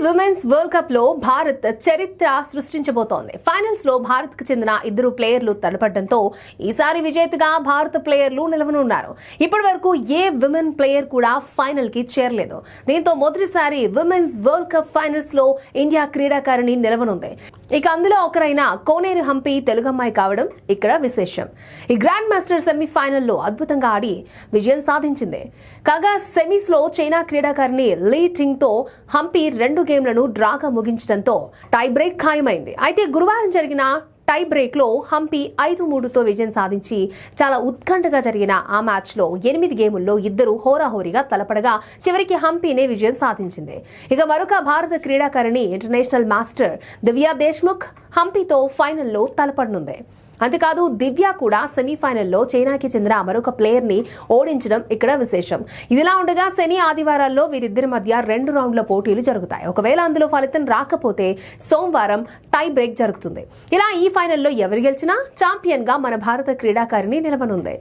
Women's world cup లో భారత్ చరిత్ర సృష్టించబోతోంది. Finals లో భారత్ కు చెందిన ఇద్దరు ప్లేయర్లు తలపడడంతో ఈసారి విజేతగా భారత ప్లేయర్లు నిలవనున్నారు. ఇప్పటి వరకు ఏ విమెన్ ప్లేయర్ కూడా ఫైనల్ కి చేరలేదు. దీంతో మొదటిసారి విమెన్స్ వరల్డ్ కప్ ఫైనల్స్ లో ఇండియా క్రీడాకారిణి నిలవనుంది. ఇక అందులో ఒకరైన కోనేరు హంపి తెలుగమ్మాయి కావడం ఇక్కడ విశేషం. ఈ గ్రాండ్ మాస్టర్ సెమీఫైనల్లో అద్భుతంగా ఆడి విజయం సాధించింది. కాగా సెమీస్ లో చైనా క్రీడాకారిణి లీ టింగ్ తో హంపి 2 గేమ్లను డ్రాగా ముగించడంతో టై బ్రేక్ ఖాయమైంది. అయితే గురువారం జరిగిన టై బ్రేక్ లో హంపి 5-3తో విజయం సాధించి చాలా ఉత్కంఠగా జరిగిన ఆ మ్యాచ్ లో 8 గేముల్లో ఇద్దరు హోరాహోరీగా తలపడగా చివరికి హంపినే విజయం సాధించింది. ఇక మరొక భారత క్రీడాకారిణి ఇంటర్నేషనల్ మాస్టర్ దివ్యా దేశ్ముఖ్ హంపితో ఫైనల్లో తలపడనుంది. అంతేకాదు దివ్య కూడా సెమీఫైనల్లో చైనాకి చెందిన మరొక ప్లేయర్ ని ఓడించడం ఇక్కడ విశేషం. ఇదిలా ఉండగా శని ఆదివారాల్లో వీరిద్దరి మధ్య 2 రౌండ్ల పోటీలు జరుగుతాయి. ఒకవేళ అందులో ఫలితం రాకపోతే సోమవారం టై బ్రేక్ జరుగుతుంది. ఇలా ఈ ఫైనల్లో ఎవరు గెలిచినా ఛాంపియన్ గా మన భారత క్రీడాకారిణి నిలవనుంది.